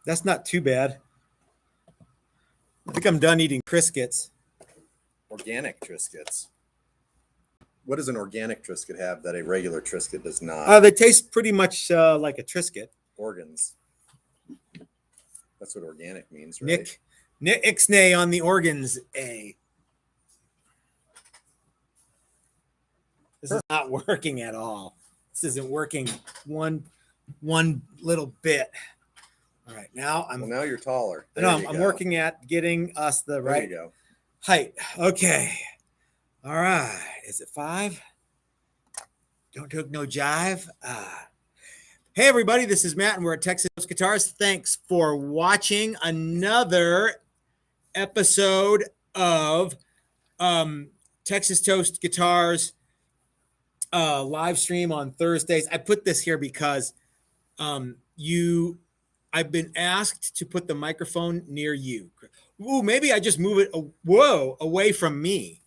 That's not too bad. I think I'm done eating Triscuits. Organic Triscuits. What does an organic Triscuit have that a regular Triscuit does not? They taste pretty much like a Triscuit. Organs. That's what organic means, right? Nick Ixnay on the organs, A. This is not working at all. This isn't working one little bit. All right, now now you're taller. I'm working at getting us the right height. Okay. All right. Is it 5? Don't took no jive. Hey everybody, this is Matt and we're at Texas Toast Guitars. Thanks for watching another episode of Texas Toast Guitars live stream on Thursdays. I put this here because I've been asked to put the microphone near you. Ooh, maybe I just move it away from me.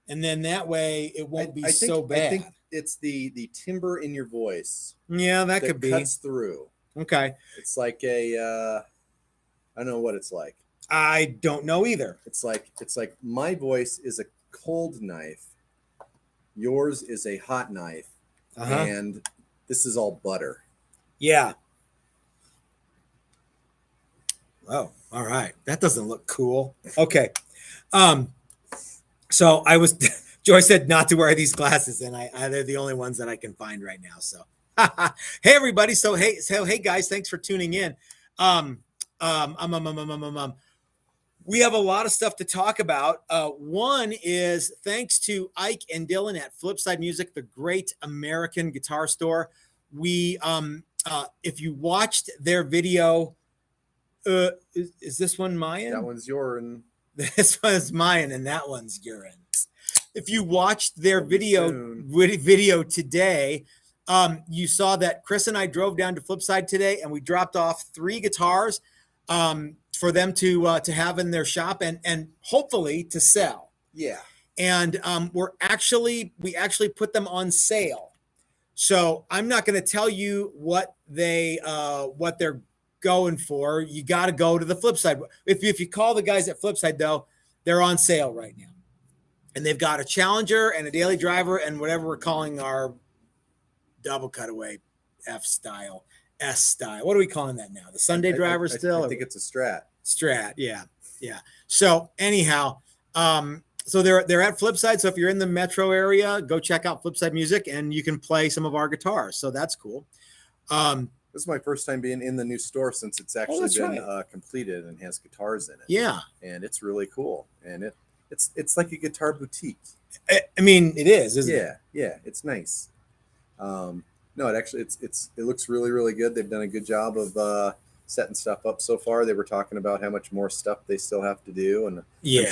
And then that way it won't be so bad. I think it's the timbre in your voice. Yeah, that could be. Cuts through. Okay. It's like I don't know what it's like. I don't know either. It's like my voice is a cold knife. Yours is a hot knife. And this is all butter. Yeah. Oh, all right. That doesn't look cool. Okay. So Joy said not to wear these glasses, and they're the only ones that I can find right now. So, hey everybody. So hey guys, thanks for tuning in. We have a lot of stuff to talk about. One is thanks to Ike and Dylan at Flipside Music, the great American guitar store. We, if you watched their video, is this one Mayan? That one's urine. This one's Mayan, and that one's urine. If you watched their video today, you saw that Chris and I drove down to Flipside today, and we dropped off 3 guitars for them to have in their shop and hopefully to sell. Yeah. And we actually put them on sale. So I'm not going to tell you what they're going for. You got to go to the Flipside. If you call the guys at Flipside though, they're on sale right now. And they've got a Challenger and a Daily Driver and whatever we're calling our double cutaway F style, S style. What are we calling that now? The Sunday Driver still? I think it's a Strat. Strat, yeah. So anyhow, so they're at Flipside. So if you're in the metro area, go check out Flipside Music and you can play some of our guitars. So that's cool. This is my first time being in the new store since it's actually been completed and has guitars in it. Yeah. And it's really cool. And it's like a guitar boutique. I mean, it is, isn't it? Yeah, it's nice. No, it looks really, really good. They've done a good job of setting stuff up so far. They were talking about how much more stuff they still have to do, and I'm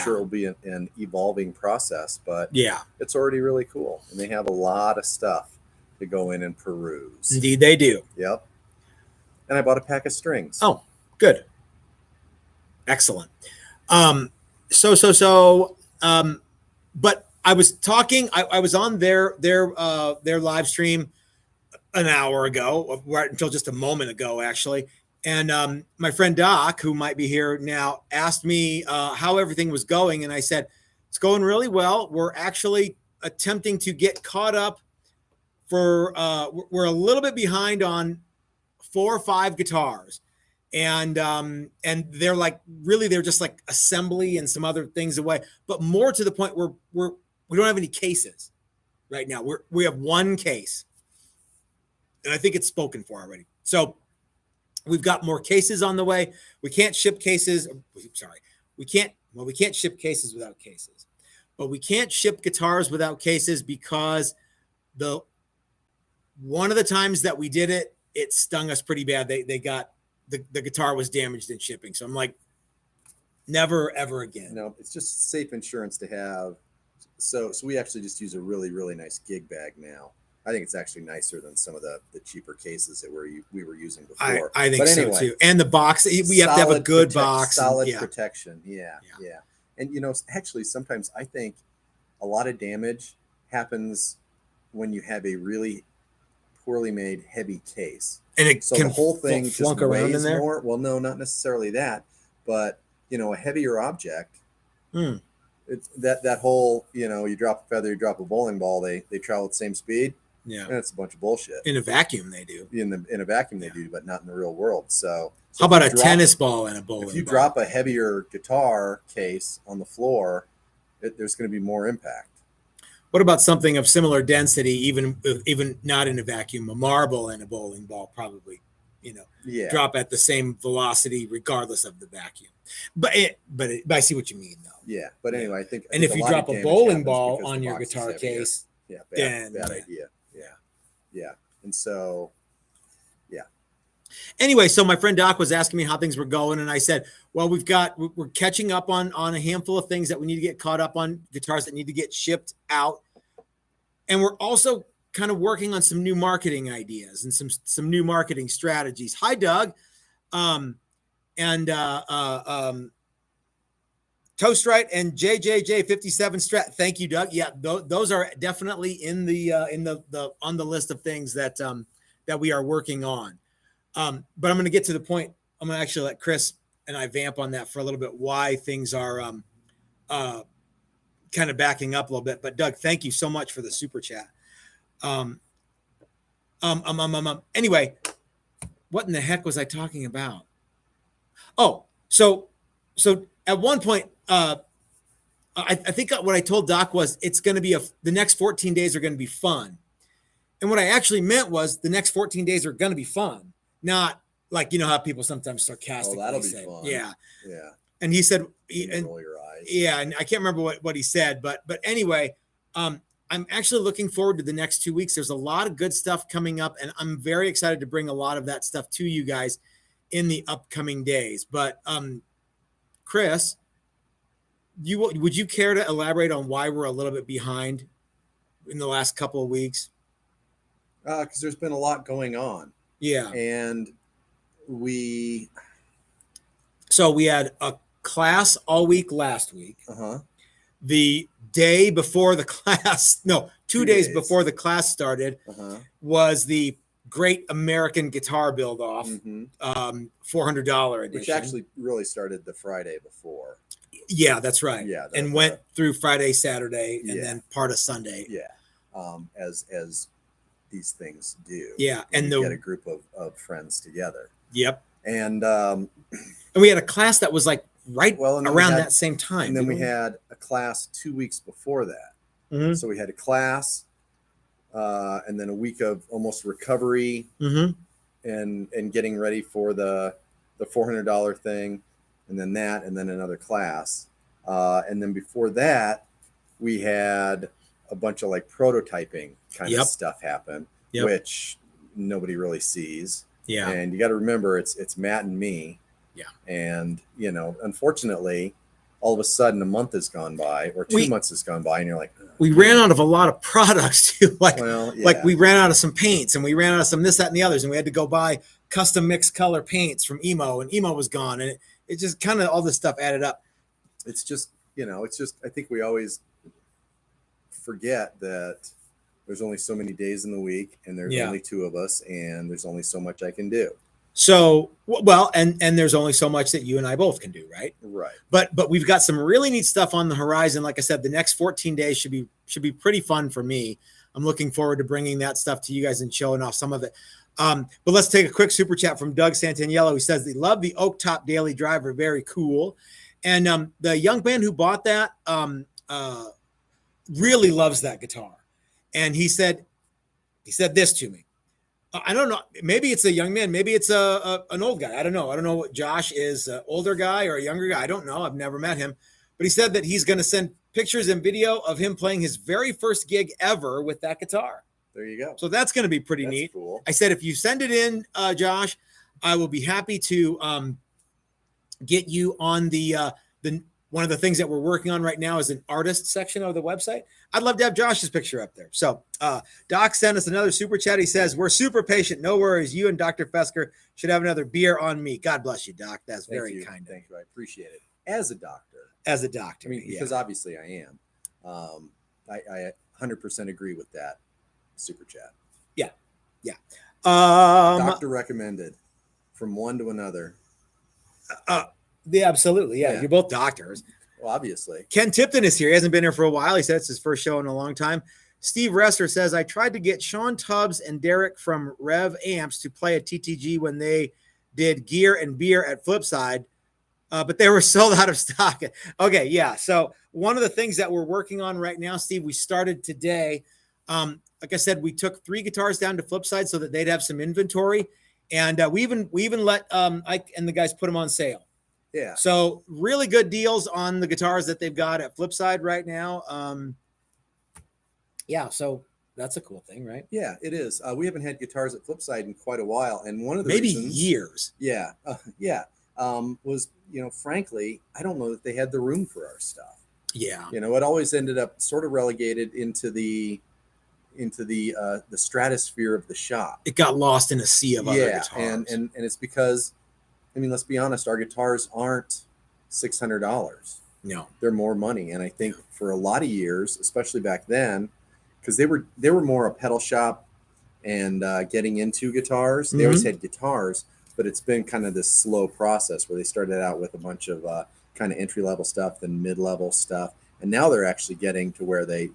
sure it'll be an evolving process, but it's already really cool. And they have a lot of stuff to go in and peruse. Indeed, they do. Yep. And I bought a pack of strings. Oh, good. Excellent. But I was talking, I was on their live stream an hour ago, right until just a moment ago, actually. And my friend Doc, who might be here now, asked me how everything was going. And I said, it's going really well. We're actually attempting to get caught up we're a little bit behind on 4 or 5 guitars. And they're they're just like assembly and some other things away, but more to the point where we don't have any cases right now. We have 1 case, and I think it's spoken for already. So we've got more cases on the way. We can't ship cases. Sorry, we can't ship cases without cases, but we can't ship guitars without cases because one of the times that we did it, it stung us pretty bad. They got. The guitar was damaged in shipping. So I'm like, never, ever again. No, it's just safe insurance to have. So we actually just use a really, really nice gig bag now. I think it's actually nicer than some of the cheaper cases that we were using before. I think so too. And the box, we have to have a good box. Solid protection. Yeah. And, actually, sometimes I think a lot of damage happens when you have a really poorly made, heavy case. And it so can the whole thing just flunk around in there? more. Well, no, not necessarily that, but a heavier object. It's that whole, you drop a feather, you drop a bowling ball, they travel at the same speed. Yeah, and it's a bunch of bullshit. In a vacuum, they do. In a vacuum, they do, but not in the real world. So how about a tennis ball and a bowling ball? If you drop a heavier guitar case on the floor, there's going to be more impact. What about something of similar density, even not in a vacuum? A marble and a bowling ball probably, drop at the same velocity regardless of the vacuum. But I see what you mean, though. Yeah, but anyway, I think. And if you drop a bowling ball on your guitar case, bad idea. Yeah, and so. Anyway, so my friend Doc was asking me how things were going, and I said, well, we're catching up on a handful of things that we need to get caught up on, guitars that need to get shipped out. And we're also kind of working on some new marketing ideas and some new marketing strategies. Hi, Doug. Toast Right and JJJ 57 Strat. Thank you, Doug. Yeah, those are definitely in the on the list of things that we are working on. But I'm going to get to the point. I'm going to actually let Chris and I vamp on that for a little bit, why things are kind of backing up a little bit. But Doug, thank you so much for the super chat. Anyway, what in the heck was I talking about? Oh, so at one point, I think what I told Doc was it's going to be the next 14 days are going to be fun. And what I actually meant was the next 14 days are going to be fun. Not like, how people sometimes sarcastically that'll say, be fun. Yeah. And he said, roll your eyes. Yeah. And I can't remember what he said, but anyway, I'm actually looking forward to the next 2 weeks. There's a lot of good stuff coming up, and I'm very excited to bring a lot of that stuff to you guys in the upcoming days. But Chris, would you care to elaborate on why we're a little bit behind in the last couple of weeks? Because there's been a lot going on. Yeah. And we had a class all week last week. The day before the class, 2 days before the class started, was the Great American Guitar Build Off, $400 edition. Which actually really started the Friday before. Yeah, that's right. Yeah. And went through Friday, Saturday, and then part of Sunday. Yeah. As these things do. Yeah. And get a group of friends together. Yep. And we had a class that was like around that same time. And then we had a class 2 weeks before that. So we had a class and then a week of almost recovery and getting ready for the $400 thing, and then another class. And then before that, we had a bunch of like prototyping kind of stuff happen, which nobody really sees. Yeah. And you got to remember it's Matt and me. Yeah. And, unfortunately, all of a sudden a month has gone by or 2 months has gone by, and you're like, we ran out of a lot of products too. Like we ran out of some paints, and we ran out of some this, that, and the others. And we had to go buy custom mixed color paints from Emo, and Emo was gone. And it just kind of all this stuff added up. It's just, I think we always forget that there's only so many days in the week, and there's only two of us, and there's only so much I can do. So, well, and there's only so much that you and I both can do, right? Right. But we've got some really neat stuff on the horizon. Like I said, the next 14 days should be pretty fun for me. I'm looking forward to bringing that stuff to you guys and showing off some of it. But let's take a quick super chat from Doug Santaniello. He says they love the Oak Top Daily Driver. Very cool. And the young man who bought that really loves that guitar. And he said this to me. I don't know. Maybe it's a young man. Maybe it's an old guy. I don't know. I don't know what Josh is, an older guy or a younger guy. I don't know. I've never met him. But he said that he's going to send pictures and video of him playing his very first gig ever with that guitar. There you go. So that's going to be pretty neat. Cool. I said, if you send it in, Josh, I will be happy to get you on the one of the things that we're working on right now is an artist section of the website. I'd love to have Josh's picture up there. So Doc sent us another super chat. He says, we're super patient. No worries. You and Dr. Fesker should have another beer on me. God bless you, Doc. That's very kind. Thank you. I appreciate it. As a doctor. I mean, because obviously I am. I 100% agree with that super chat. Yeah. Yeah. Doctor recommended from one to another. Yeah, absolutely. Yeah, you're both doctors. Well, obviously. Ken Tipton is here. He hasn't been here for a while. He said it's his first show in a long time. Steve Resser says, I tried to get Sean Tubbs and Derek from Rev Amps to play at TTG when they did gear and beer at Flipside, but they were sold out of stock. Okay, yeah. So one of the things that we're working on right now, Steve, we started today. Like I said, we took 3 guitars down to Flipside so that they'd have some inventory. And we even let Ike and the guys put them on sale. Yeah. So really good deals on the guitars that they've got at Flipside right now. Yeah, so that's a cool thing, right? Yeah, it is. We haven't had guitars at Flipside in quite a while, and one of the maybe reasons, years. Yeah, was frankly, I don't know that they had the room for our stuff. Yeah, it always ended up sort of relegated into the stratosphere of the shop. It got lost in a sea of other guitars. and it's because, let's be honest, our guitars aren't $600. No, they're more money, and I think for a lot of years, especially back then, because they were more a pedal shop and getting into guitars. They always had guitars, but it's been kind of this slow process where they started out with a bunch of kind of entry-level stuff, then mid-level stuff, and now they're actually getting to where they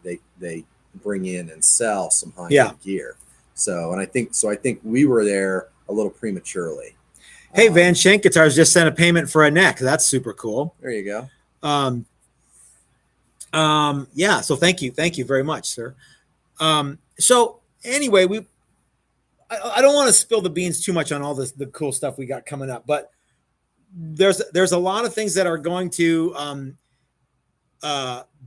bring in and sell some high-end gear. So I think we were there a little prematurely. Hey, Van Shank Guitars just sent a payment for a neck. That's super cool. There you go. Yeah, so thank you very much, sir. So anyway, I don't want to spill the beans too much on all the cool stuff we got coming up, but there's a lot of things that are going to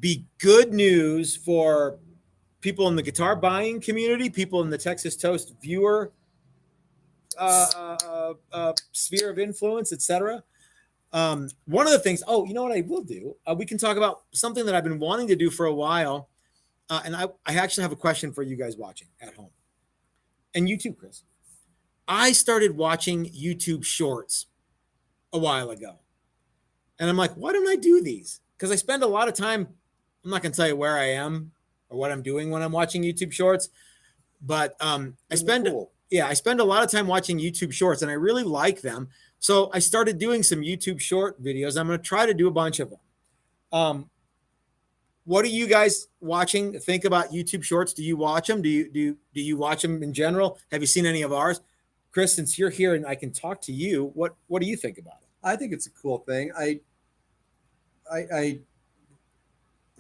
be good news for people in the guitar buying community, people in the Texas Toast viewer sphere of influence, etc. One of the things, you know what I will do? We can talk about something that I've been wanting to do for a while. And I actually have a question for you guys watching at home. And you too, Chris. I started watching YouTube shorts a while ago. And I'm like, why don't I do these? Because I spend a lot of time, I'm not going to tell you where I am or what I'm doing when I'm watching YouTube shorts. But I spend a lot of time watching YouTube shorts, and I really like them. So I started doing some YouTube short videos. I'm going to try to do a bunch of them. What are you guys watching? Think about YouTube shorts. Do you watch them? Do you watch them in general? Have you seen any of ours? Chris, since you're here and I can talk to you, what do you think about it? I think it's a cool thing. I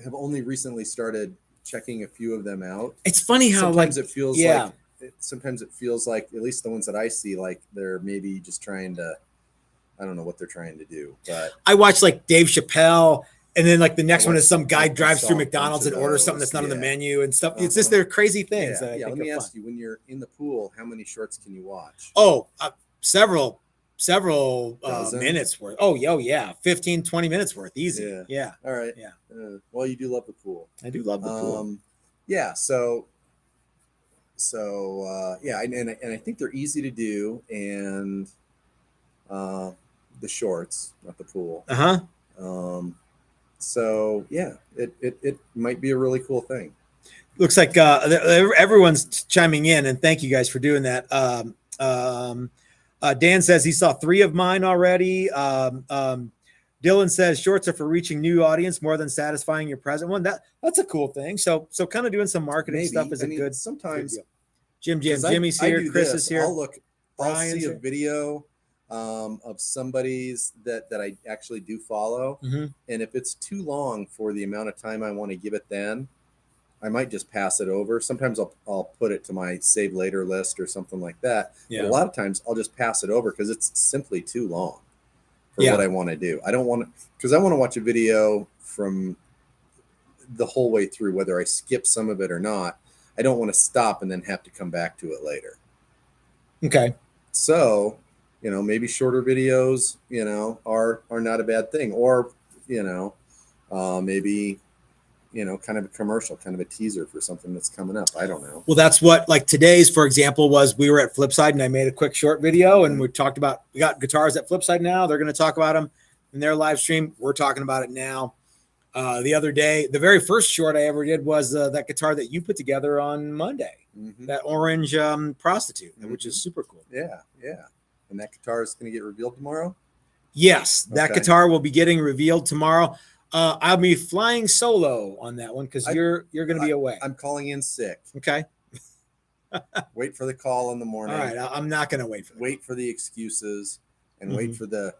have only recently started checking a few of them out. It's funny how sometimes it feels like, at least the ones that I see, like they're maybe just trying to, I don't know what they're trying to do, but I watch like Dave Chappelle. And then like the next one is some guy drives through McDonald's and orders something that's not on the menu and stuff. It's just, they're crazy things. Let me ask you, when you're in the pool, how many shorts can you watch? Several minutes worth. Oh, yeah. 15, 20 minutes worth. Easy. Yeah. All right. Yeah. Well, you do love the pool. I do love the pool. Yeah. So and I think they're easy to do, and the shorts, not the pool. So yeah, it might be a really cool thing. Looks like everyone's chiming in, and thank you guys for doing that. Dan says he saw 3 of mine already. Dylan says shorts are for reaching new audience more than satisfying your present one. That's a cool thing. So kind of doing some marketing stuff is good. Sometimes good Jimmy's here. Chris is here. I'll see a video of somebody's that I actually do follow. And if it's too long for the amount of time I want to give it, then I might just pass it over. Sometimes I'll put it to my save later list or something like that. But a lot of times I'll just pass it over because it's simply too long for what I want to do. I don't want to, because I want to watch a video from the whole way through, whether I skip some of it or not. I don't want to stop and then have to come back to it later. Okay. So, maybe shorter videos, are not a bad thing. Or, maybe, kind of a commercial, kind of a teaser for something that's coming up. I don't know. Well, that's what, like today's, for example, was we were at Flipside and I made a quick short video and we talked about, we got guitars at Flipside now. They're going to talk about them in their live stream. We're talking about it now. The other day, the very first short I ever did was that guitar that you put together on Monday. that orange prostitute, which is super cool. Yeah. And that guitar is going to get revealed tomorrow? Yes, that guitar will be getting revealed tomorrow. I'll be flying solo on that one because you're going to be away. I'm calling in sick. Okay. Wait for the call in the morning. All right, I'm not going to wait for that. Wait for the excuses and wait for the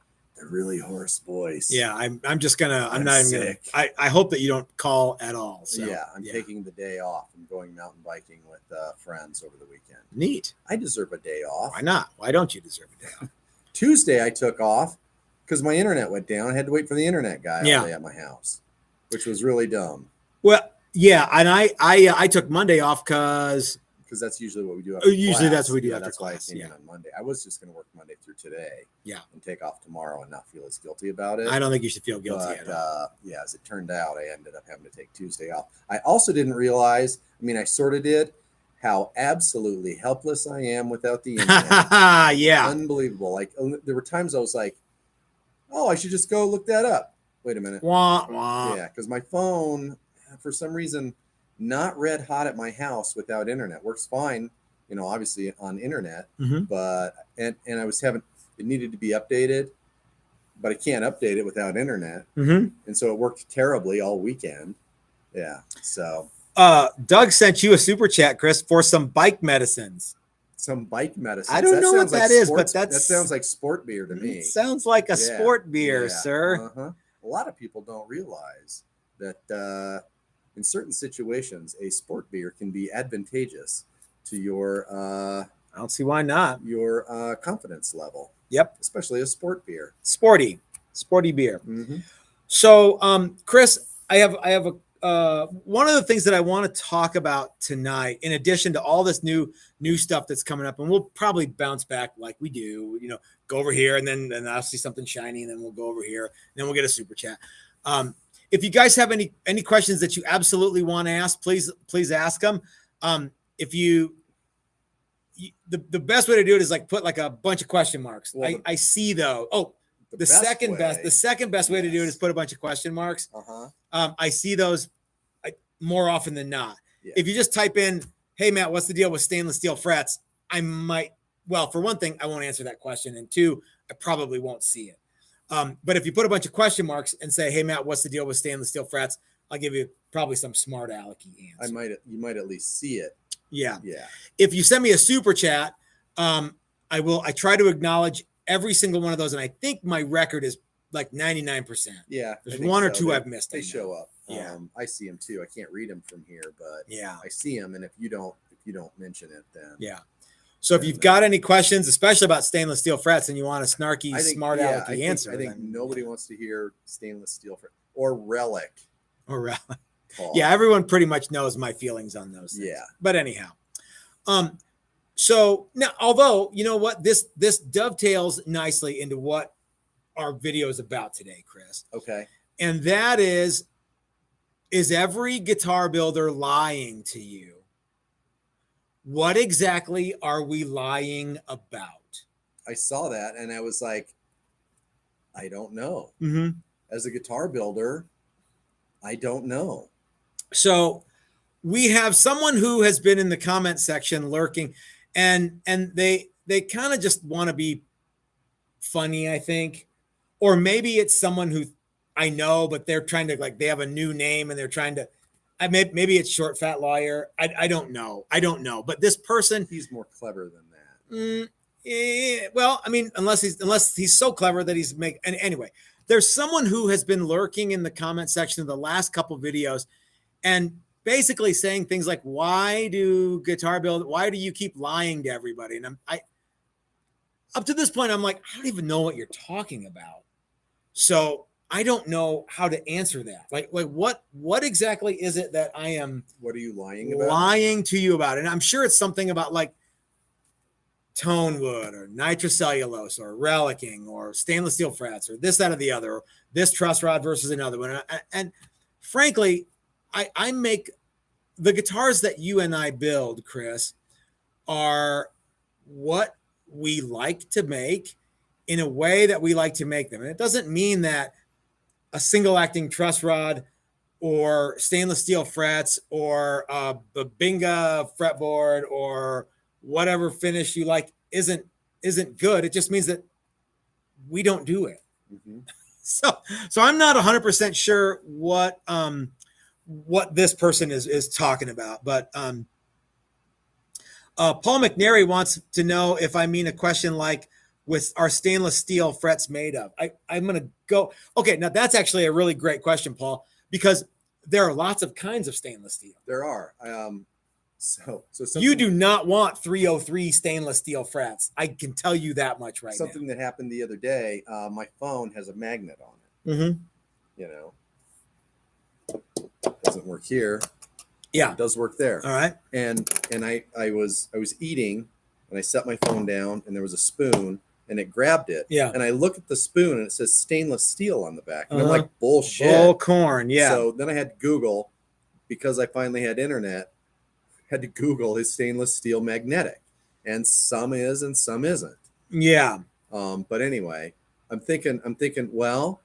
really hoarse voice. Yeah, I'm just gonna. I'm not even gonna. I hope that you don't call at all. So, yeah, I'm taking the day off and going mountain biking with friends over the weekend. Neat. I deserve a day off. Why not? Why don't you deserve a day off? Tuesday I took off because my internet went down. I had to wait for the internet guy all day at my house, which was really dumb. Well, yeah, and I took Monday off because that's usually what we do. Usually that's what we do. Yeah, that's why I came in on Monday. I was just going to work Monday through today. Yeah, and take off tomorrow and not feel as guilty about it. I don't think you should feel guilty. But yeah, as it turned out, I ended up having to take Tuesday off. I also didn't realize. I mean, I sort of did. How absolutely helpless I am without the internet. Yeah, unbelievable. Like there were times I was like, "Oh, I should just go look that up." Wait a minute. Wah, wah. Yeah, because my phone, for some reason, not red hot at my house without internet. Works fine, obviously on internet, but and I was having it needed to be updated, but I can't update it without internet, and so it worked terribly all weekend. Yeah, so Doug sent you a super chat, Chris, for some bike medicines. Some bike medicines. I don't know what that is, but that sounds like sport beer to me. It sounds like a sport beer, sir. A lot of people don't realize that in certain situations, a sport beer can be advantageous to your I don't see why not. Your confidence level. Yep. Especially a sport beer. Sporty beer. So, Chris, I have one of the things that I want to talk about tonight, in addition to all this new stuff that's coming up, and we'll probably bounce back like we do, go over here and then I'll see something shiny and then we'll go over here and then we'll get a super chat. If you guys have any questions that you absolutely want to ask, please ask them. If the best way to do it is like put like a bunch of question marks. Well, I see though. Oh, the second best way to do it is put a bunch of question marks. I see those more often than not. Yeah. If you just type in, "Hey Matt, what's the deal with stainless steel frets?" I might, well, for one thing, I won't answer that question, and two, I probably won't see it. But if you put a bunch of question marks and say, "Hey Matt, what's the deal with stainless steel frets?" I'll give you probably some smart alecky answer. You might at least see it. Yeah. If you send me a super chat, I try to acknowledge every single one of those, and I think my record is like 99%. Yeah, there's one or two I've missed. They show up. Yeah, I see them too. I can't read them from here, but I see them, and if you don't mention it, then So if you've got any questions, especially about stainless steel frets, and you want a snarky, smart alecky answer, I think nobody wants to hear stainless steel fret or relic. Yeah, everyone pretty much knows my feelings on those things. Yeah, but anyhow, so now, although you know what, this dovetails nicely into what our video is about today, Chris. Okay, and that is every guitar builder lying to you? What exactly are we lying about? I saw that and I was like, I don't know. As a guitar builder, I don't know. So we have someone who has been in the comment section lurking, and they kind of just want to be funny, I think. Or maybe it's someone who I know, but they're trying to, like, they have a new name and they're trying to, maybe it's Short Fat Lawyer. I don't know. But this person, he's more clever than that. Well, I mean, unless he's so clever that he's anyway, there's someone who has been lurking in the comment section of the last couple of videos and basically saying things like, why do you keep lying to everybody? And up to this point, I'm like, I don't even know what you're talking about. So I don't know how to answer that. Like what exactly is it that I am? What are you lying about? Lying to you about? And I'm sure it's something about like tone wood or nitrocellulose or relicking or stainless steel frets or this, that, or the other, or this truss rod versus another one. And frankly, I make the guitars that you and I build, Chris, are what we like to make in a way that we like to make them. And it doesn't mean that a single acting truss rod or stainless steel frets or Babinga fretboard or whatever finish you like isn't good. It just means that we don't do it. Mm-hmm. So I'm not 100% sure what this person is talking about, but Paul McNary wants to know if I mean a question like, with our stainless steel frets made of. I'm going to go. Okay, now that's actually a really great question, Paul, because there are lots of kinds of stainless steel. There are. So you do not want 303 stainless steel frets. I can tell you that much right now. Something that happened the other day, my phone has a magnet on it. Mm-hmm. You know, doesn't work here. Yeah, it does work there. All right. And I was eating, and I set my phone down, and there was a spoon, and it grabbed it. Yeah. And I look at the spoon, and it says stainless steel on the back, and I'm like, bullshit. Bullcorn. Yeah. So then I had to Google, because I finally had internet. Had to Google is stainless steel magnetic, and some is and some isn't. Yeah. But anyway, I'm thinking, well,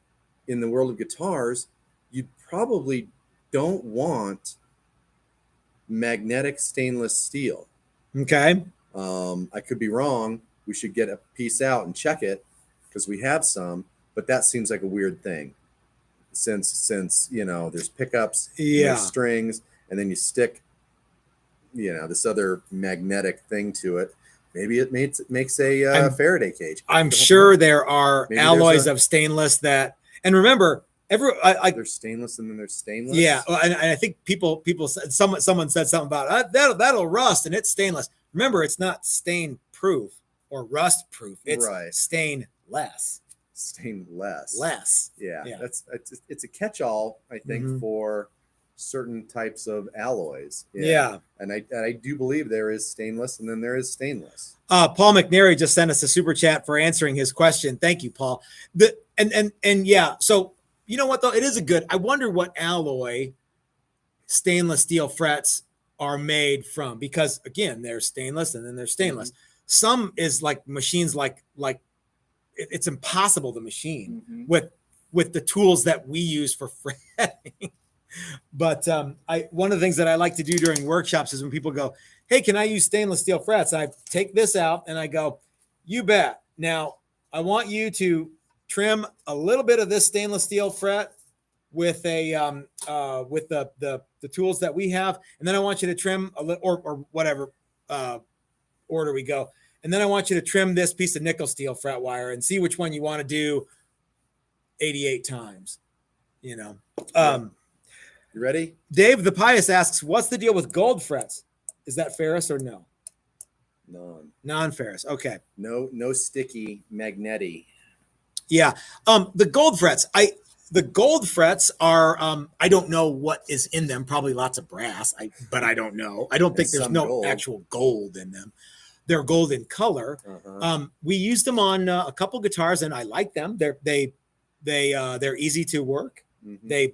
in the world of guitars, you probably don't want magnetic stainless steel. Okay. I could be wrong. We should get a piece out and check it, because we have some, but that seems like a weird thing. Since you know, there's pickups, there's strings, and then you stick, you know, this other magnetic thing to it. Maybe it makes a Faraday cage. I'm sure there are alloys of stainless that, and remember, there's stainless and then there's stainless. Yeah, and I think people said, someone said something about that'll rust and it's stainless. Remember, it's not stain proof or rust proof. It's stainless. Stainless. Yeah. It's a catch-all, I think, for certain types of alloys. Yeah. And I do believe there is stainless and then there is stainless. Paul McNary just sent us a super chat for answering his question. Thank you, Paul. And yeah, so you know what though? It is a good, I wonder what alloy stainless steel frets are made from, because again, there's stainless and then there's stainless. Some is like machines like it's impossible to machine with the tools that we use for fretting. But one of the things that I like to do during workshops is when people go, hey, can I use stainless steel frets? I take this out and I go, you bet. Now I want you to trim a little bit of this stainless steel fret with a with the tools that we have, and then I want you to trim a little or whatever order we go, and then I want you to trim this piece of nickel steel fret wire and see which one you want to do 88 times. You know. You ready? Dave the Pious asks, what's the deal with gold frets? Is that ferrous or no? Non-ferrous. Okay. No sticky magneti. Yeah. The gold frets, the gold frets are, I don't know what is in them. Probably lots of brass, but I don't know. I don't think there's no actual gold in them. They're gold in color. We used them on a couple guitars and I like them. They're easy to work. They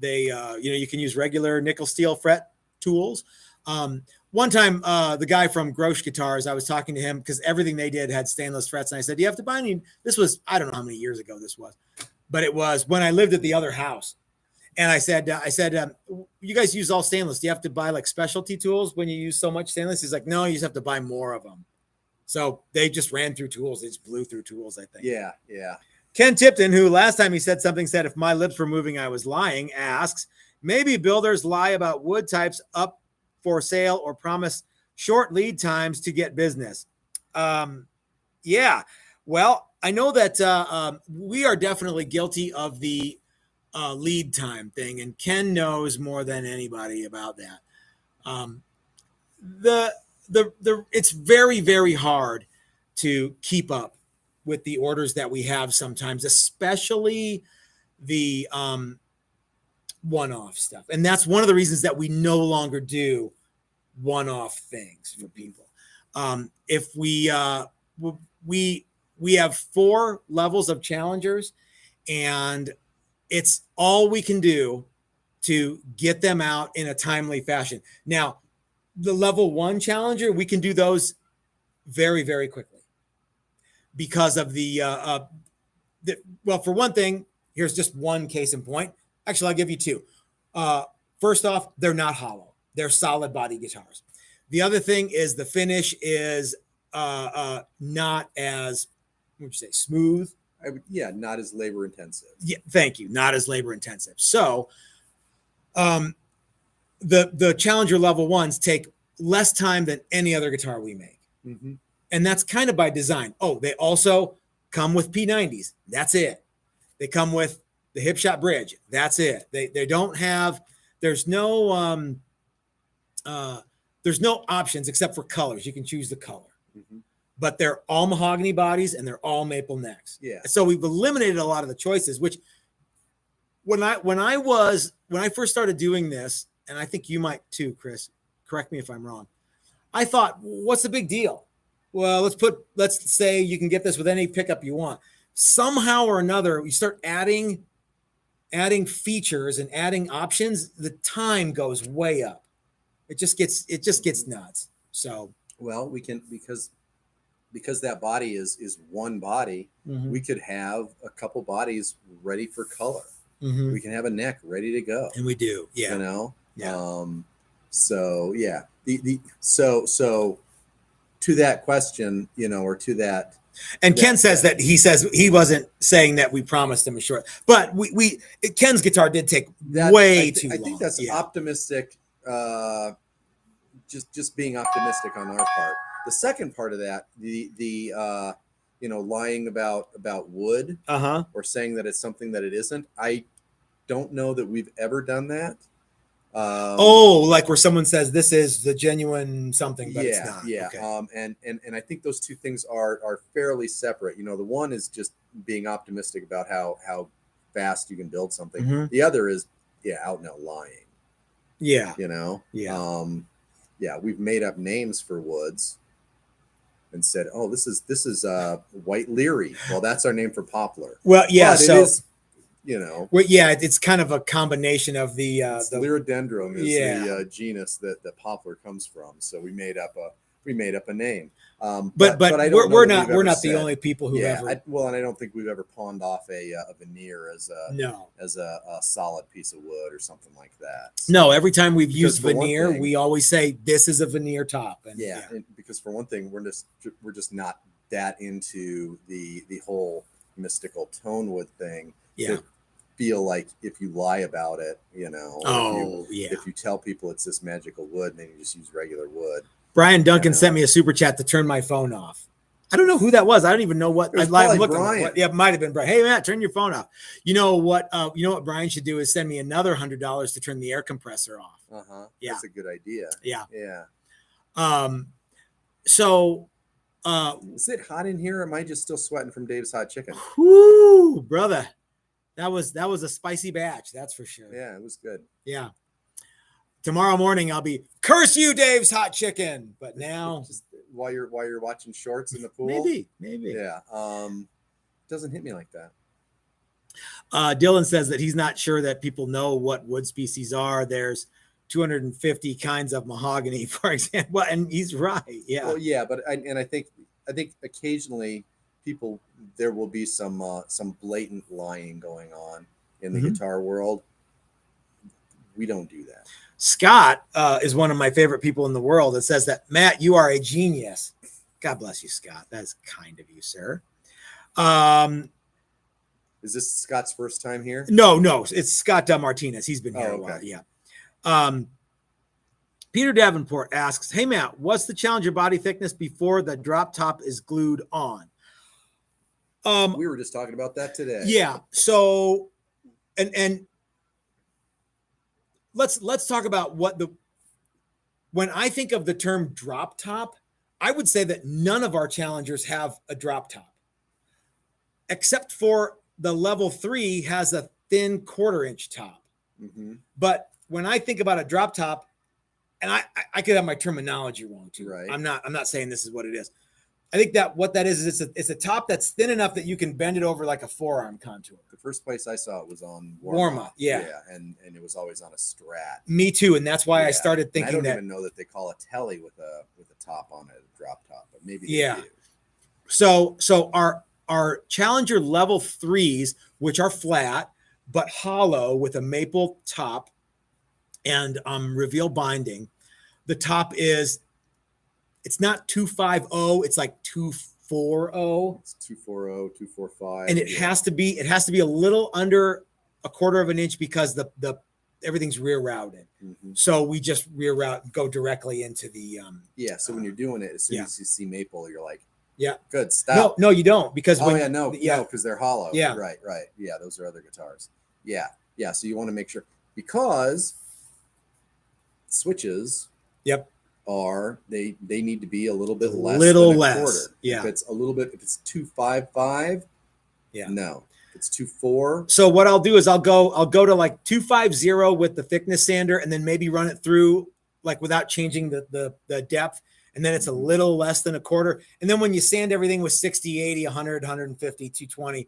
you can use regular nickel steel fret tools. One time, the guy from Grosh Guitars, I was talking to him because everything they did had stainless frets. And I said, do you have to buy any? This was, I don't know how many years ago this was, but it was when I lived at the other house. And I said, you guys use all stainless. Do you have to buy like specialty tools when you use so much stainless? He's like, no, you just have to buy more of them. So they just ran through tools. They just blew through tools, I think. Yeah. Ken Tipton, who last time he said something, said, if my lips were moving, I was lying, asks, maybe builders lie about wood types up for sale or promise short lead times to get business. Yeah. Well, I know that we are definitely guilty of the lead time thing, and Ken knows more than anybody about that. It's very, very hard to keep up with the orders that we have sometimes, especially the one-off stuff. And that's one of the reasons that we no longer do one-off things for people. If we have 4 levels of challengers, and it's all we can do to get them out in a timely fashion. Now, the level 1 challenger, we can do those very, very quickly because of well, for one thing, here's just one case in point. Actually, I'll give you 2. First off, they're not hollow. They're solid body guitars. The other thing is the finish is not as, what would you say, smooth? Not as labor intensive. Yeah, thank you. Not as labor intensive. So the Challenger level ones take less time than any other guitar we make. Mm-hmm. And that's kind of by design. Oh, they also come with P90s. That's it. They come with the Hipshot bridge. That's it. They don't have, there's no options except for colors. You can choose the color. Mm-hmm. But they're all mahogany bodies and they're all maple necks. Yeah. So we've eliminated a lot of the choices, which when I first started doing this, and I think you might too, Chris, correct me if I'm wrong. I thought, what's the big deal? Well, let's say you can get this with any pickup you want. Somehow or another, you start adding features and adding options, the time goes way up. It just gets nuts. So, well, we can, because that body is one body, mm-hmm. we could have a couple bodies ready for color. Mm-hmm. We can have a neck ready to go. And we do. Yeah. You know? Yeah. So yeah, so to that question, or to that. And Ken says that he wasn't saying that we promised him a short, but Ken's guitar did take way too long. I think that's optimistic. Just being optimistic on our part. The second part of that, the lying about wood, or saying that it's something that it isn't. I don't know that we've ever done that. Like where someone says this is the genuine something, but it's not. Yeah. Okay. And I think those two things are fairly separate. The one is just being optimistic about how fast you can build something. Mm-hmm. The other is out and out lying. Yeah. Yeah. We've made up names for woods and said, oh, this is white leery. Well, that's our name for poplar. Well, yeah. But so it is, well, yeah, it's kind of a combination of the Liriodendron is the genus that poplar comes from. So we made up a name. But we're not the only people who ever. And I don't think we've ever pawned off a veneer as a solid piece of wood or something like that. So, no, every time we've used veneer, we always say this is a veneer top. And, and because for one thing, we're just not that into the whole mystical tone wood thing. Yeah. Feel like if you lie about it, if you tell people it's this magical wood, then you just use regular wood. Brian Duncan sent me a super chat to turn my phone off. I don't know who that was. I don't even know what. Brian. It might have been Brian. Hey Matt, turn your phone off. You know what Brian should do is send me another $100 to turn the air compressor off. Yeah, that's a good idea. Yeah. So, is it hot in here? Or am I just still sweating from Dave's hot chicken? Whoo, brother. That was a spicy batch, that's for sure. Yeah, it was good. Yeah. Tomorrow morning I'll be curse you, Dave's hot chicken. But now just while you're watching shorts in the pool. Maybe. Yeah. Doesn't hit me like that. Dylan says that he's not sure that people know what wood species are. There's 250 kinds of mahogany, for example. And he's right. Yeah. Well, yeah, but I think occasionally there will be some blatant lying going on in the guitar world. We don't do that. Scott is one of my favorite people in the world that says that, Matt, you are a genius. God bless you, Scott. That's kind of you, sir. Is this Scott's first time here? No, it's Scott Martinez. He's been here a while. Yeah. Peter Davenport asks, hey, Matt, what's the Challenger body thickness before the drop top is glued on? We were just talking about that today. Yeah. So, and let's talk about when I think of the term drop top, I would say that none of our Challengers have a drop top, except for the level 3 has a thin 1/4 inch top. Mm-hmm. But when I think about a drop top, and I could have my terminology wrong too. Right. I'm not saying this is what it is. I think that what that is it's a top that's thin enough that you can bend it over like a forearm contour. The first place I saw it was on Warma. Yeah, and it was always on a Strat. Me too, and that's why I started thinking I don't even know that they call a telly with a top on it, a drop top, but maybe they do. So our Challenger level 3s, which are flat but hollow with a maple top, and reveal binding. The top is, it's not 250, it's like 240. It's 240, 245. And it has to be a little under a quarter of an inch because the everything's rear routed. Mm-hmm. So we just rear route, go directly into the so when you're doing it, as soon as you see maple, you're like, good, stop. No, you don't, because no, because they're hollow. Yeah. Right. Yeah, those are other guitars. Yeah. So you want to make sure, because switches are they need to be a little bit less than a quarter. Yeah. If it's 255, no. If it's 24. So what I'll do is I'll go to like 250 with the thickness sander, and then maybe run it through like without changing the depth, and then it's a little less than a quarter. And then when you sand everything with 60, 80, 100, 150, 220,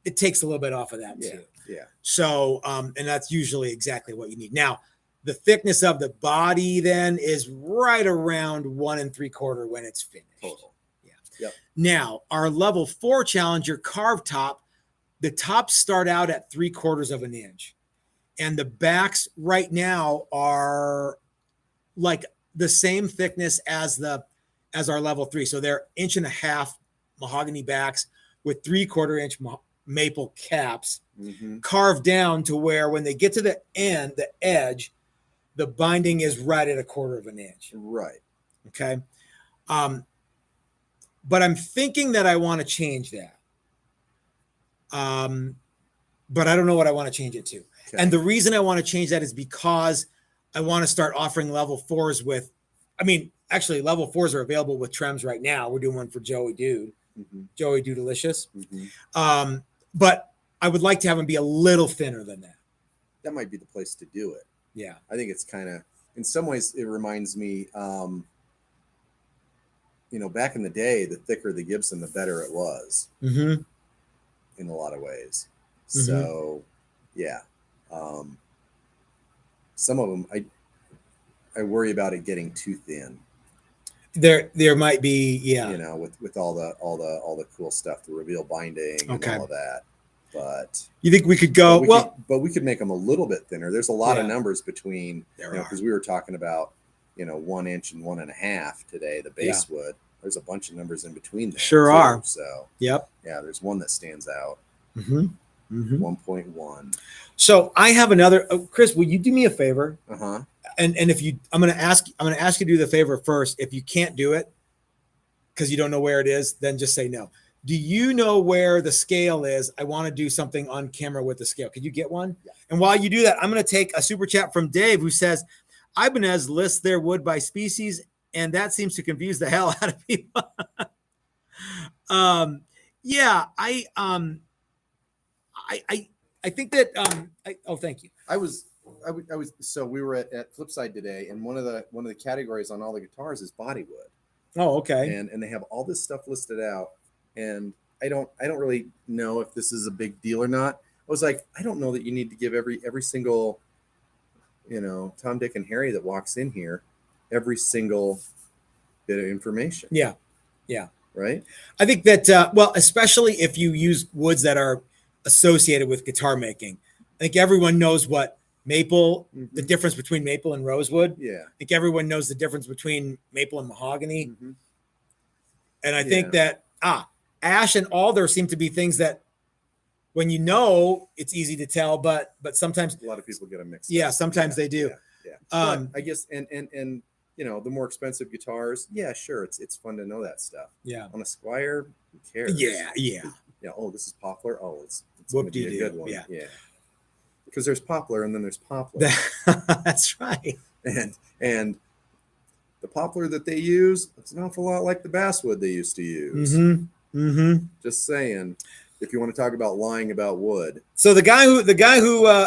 it takes a little bit off of that too. Yeah. So and that's usually exactly what you need. Now, the thickness of the body then is right around 1 3/4 when it's finished. Total. Yeah. Yep. Now, our level 4 Challenger carved top, the tops start out at 3/4 of an inch, and the backs right now are like the same thickness as our level 3. So they're 1.5 inch mahogany backs with 3/4 inch maple caps, carved down to where when they get to the edge, the binding is right at 1/4 of an inch. Right. Okay. But I'm thinking that I want to change that. But I don't know what I want to change it to. Okay. And the reason I want to change that is because I want to start offering level 4s with, actually level 4s are available with trims right now. We're doing one for Joey Dude, Joey Doodalicious. But I would like to have them be a little thinner than that. That might be the place to do it. Yeah. I think it's kind of, in some ways, it reminds me, back in the day, the thicker the Gibson, the better it was. In a lot of ways. So, yeah. Some of them, I worry about it getting too thin. There might be, with all the cool stuff, the reveal binding and all of that. But you think we could go? But we could make them a little bit thinner. There's a lot of numbers between, because we were talking about, 1 inch and 1.5 today. The basswood. There's a bunch of numbers in between there. Sure are. So there's one that stands out. 1.1. So I have another. Chris, will you do me a favor? And if you, I'm going to ask you to do the favor first. If you can't do it because you don't know where it is, then just say no. Do you know where the scale is? I want to do something on camera with the scale. Could you get one? Yeah. And while you do that, I'm going to take a super chat from Dave, who says, Ibanez lists their wood by species, and that seems to confuse the hell out of people. I think that thank you. So we were at Flipside today, and one of the categories on all the guitars is bodywood. Oh, okay. And they have all this stuff listed out, and I don't really know if this is a big deal or not. I was like, I don't know that you need to give every single, Tom, Dick, and Harry that walks in here every single bit of information. Yeah. Right. I think that especially if you use woods that are associated with guitar making, I think everyone knows what maple, the difference between maple and rosewood. Yeah. I think everyone knows the difference between maple and mahogany. And I think that ash and alder seem to be things that when it's easy to tell, but sometimes a lot of people get them mixed up. Yeah, sometimes they do. Yeah. I guess and the more expensive guitars, sure, it's fun to know that stuff. Yeah. On a Squire, who cares? Yeah. Oh, this is poplar. Oh, it's going to be a good one. Yeah. Because there's poplar and then there's poplar. That's right. And the poplar that they use, it's an awful lot like the basswood they used to use. Just saying. If you want to talk about lying about wood. So the guy who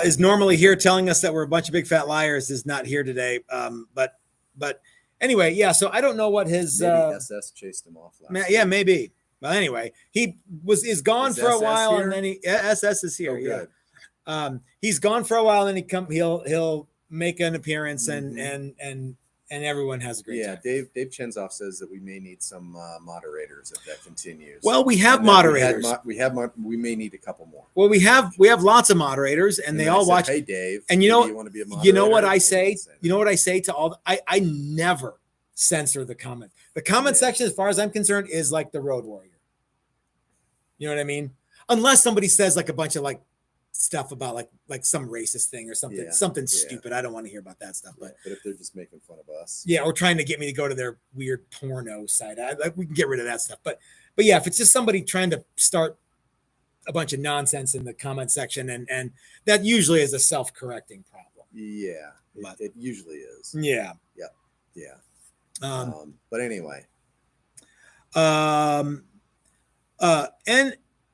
is normally here telling us that we're a bunch of big fat liars is not here today. But anyway, so I don't know what his maybe SS chased him off last week. Maybe. Well, anyway, he is gone for a while, and then SS is here. Good. He's gone for a while, and he'll make an appearance and and everyone has a great time. Dave Chenzoff says that we may need some moderators if that continues. Well, we have moderators. We may need a couple more. Well, we have lots of moderators, and they all watch. Hey, Dave. And you want to be a moderator? You know what I say? You know what I say to all? I never censor the comment. The comment section, as far as I'm concerned, is like the road warrior. You know what I mean? Unless somebody says like a bunch of like stuff about like some racist thing or something stupid. I don't want to hear about that stuff. But if they're just making fun of us, or trying to get me to go to their weird porno site, we can get rid of that stuff. But yeah, if it's just somebody trying to start a bunch of nonsense in the comment section, and that usually is a self-correcting problem. Yeah, it usually is. Yeah. But anyway,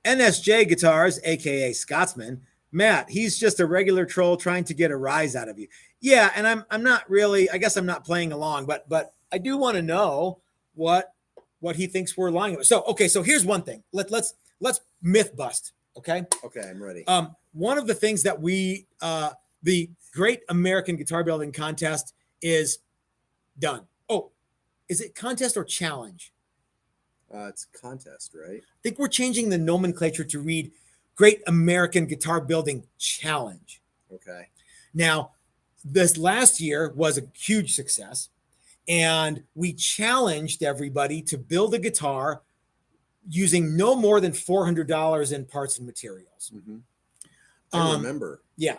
NSJ Guitars, aka Scotsman, Matt, he's just a regular troll trying to get a rise out of you. Yeah, and I'm not really, I guess I'm not playing along, but I do want to know what he thinks we're lying about. So here's one thing. Let's myth bust. Okay, I'm ready. One of the things that we the Great American Guitar Building Contest is done. Oh, is it contest or challenge? It's a contest, right? I think we're changing the nomenclature to read Great American Guitar Building Challenge. Okay. Now, this last year was a huge success, and we challenged everybody to build a guitar using no more than $400 in parts and materials. Mm-hmm. I remember. Yeah.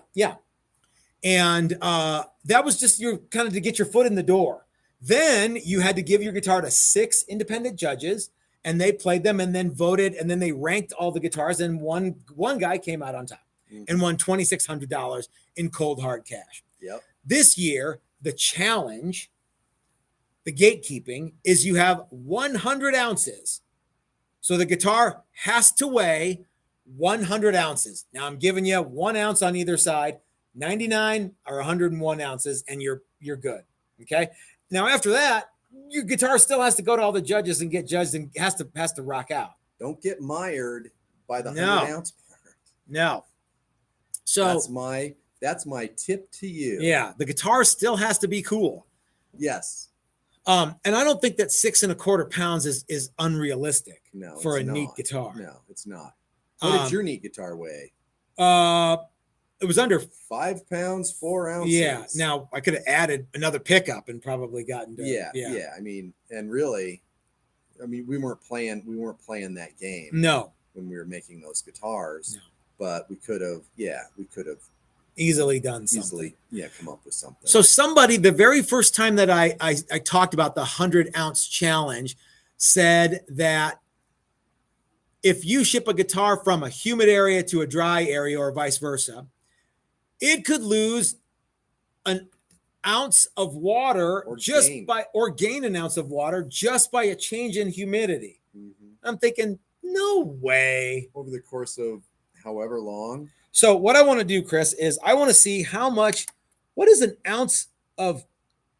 And that was just your kind of to get your foot in the door. Then you had to give your guitar to 6 independent judges, and they played them and then voted, and then they ranked all the guitars, and one guy came out on top and won $2,600 in cold hard cash. Yep. This year, the challenge, the gatekeeping, is you have 100 ounces. So the guitar has to weigh 100 ounces. Now I'm giving you 1 ounce on either side, 99 or 101 ounces, and you're good. Okay. Now after that, your guitar still has to go to all the judges and get judged and has to rock out. Don't get mired by the 100 ounce part. No. So that's my tip to you. Yeah, the guitar still has to be cool. Yes. And I don't think that 6 1/4 pounds is unrealistic. No, for a neat guitar. No, it's not. What did your neat guitar weigh? It was under 5 pounds, 4 ounces. Yeah. Now I could have added another pickup and probably gotten to Yeah. I mean, and really, we weren't playing that game. No. When we were making those guitars. No. But we could have easily done something. Come up with something. So somebody, the very first time that I talked about the 100 ounce challenge, said that if you ship a guitar from a humid area to a dry area or vice versa, it could lose an ounce of water or gain an ounce of water just by a change in humidity. Mm-hmm. I'm thinking, no way. Over the course of however long. So what I want to do, Chris, is I want to see what is an ounce of,